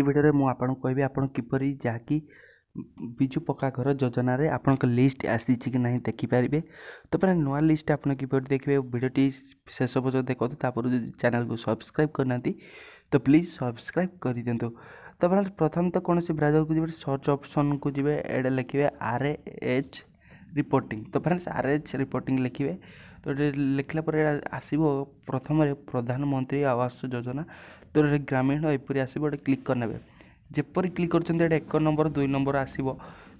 आज भिडियो मुझे आपको कहबी आप किपर जहाँकि विजु पक्का घर योजना आपंक लिस्ट आसी कि ना देखिपारे। तो पे नुआ लिस्ट आप किपर देखिए भिडियोटी शेष पर्यटन देखो तापर चैनल को सब्सक्राइब करना तो प्लीज सब्सक्राइब कर दिंतु। तो फ्रेंड्स प्रथम तो कौन ब्राउजर को जी सर्च ऑप्शन को जी एडे लिखे RH रिपोर्टिंग। तो फ्रेंड्स RH रिपोर्टिंग लिखे तो लिखला पर आसो प्रथम प्रधानमंत्री आवास योजना तो ग्रामीण एपरी आसो गोटे क्लिक करने जेपरी क्लिक कर एक नंबर 2 नंबर आसो।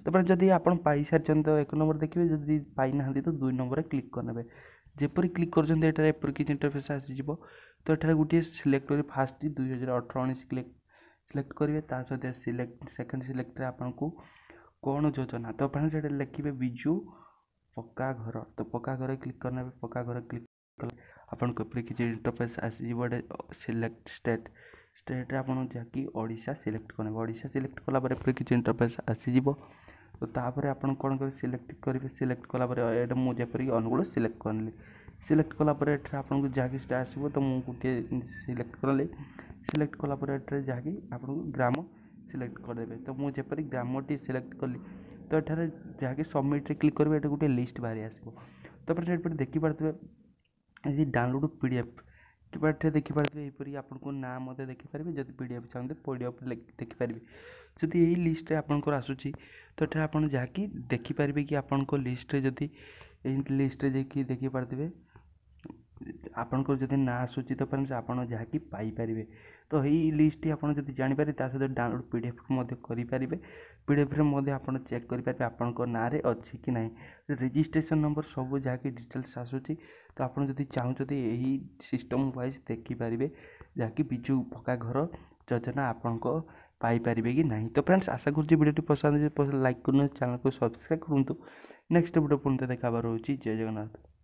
तो जदि आप पाई सारी तो 1 नंबर देखिए जदि पाई ना तो 2 नंबर क्लिक करने जेपरी क्लिक कर एपरी किसी इंटरफेस आसीज। तो ये गोटे सिलेक्ट कर फास्ट 2018-19 सिलेक्ट करेंगे सहित सिलेक्ट सेकेंड सिलेक्ट आपको कौन योजना। तो फ्रेंड्स लिखे विजु पक्का घर। तो पक्का घर क्लिक करना पक्का घर क्लिक आपन को किसी इंटरफेस आसो सिलेक्ट स्टेट स्टेट आप जाकि ओडिशा सिलेक्ट करने ओडिशा सिलेक्ट कलापर किसी इंटरफेस आसीज। तो तापर आप कौन कर सिलेक्ट करेंगे सिलेक्ट कलापर मुझे अनुगुल सिलेक्ट करनी सिलेक्ट कलापर आपको जहाँकि आसो। तो मुझे गोटे सिलेक्ट कली सिलेक्ट कलापर जहाँकि आपको ग्राम सिलेक्ट करदे। तो मुझे ग्रामटी सिलेक्ट कली तो ये जहाँकि सबमिट क्लिक करेंगे ये गोटे लिस्ट बाहरी आसो। तो देखिपे यदि डाउनलोड PDF कि देखिपारे यहपरी आपको ना मत देखिपारे जब PDF चाहते PDF देखिपारे जदि यही लिस्ट आपंकर आसूसी। तो ये आप जहाँकि देखिपारे कि आपंक लिस्ट जदि लिस्ट देखिपारे आपंकर जब ना आसूसी तो फ्रेंड्स आप जहाँकि पाइपर। तो यही लिस्ट आप जानीपारे सहित डाउनलोड PDF करेंगे PDF आप चेक करेंगे आपण ना अच्छी कि ना रजिस्ट्रेशन नंबर सब जहाँकि डिटेल्स आसूसी। तो आप चाहते यही सिस्टम वाइज देखिपारे जहाँकि विजु पक्का घर योजना आपंक पाइपर कि ना। तो फ्रेंड्स आशा करुँच वीडियो पसंद लाइक करूँ चैनल को सब्सक्राइब करूँ। नेक्स्ट वीडियो पुणी देखा रोचे। जय जगन्नाथ।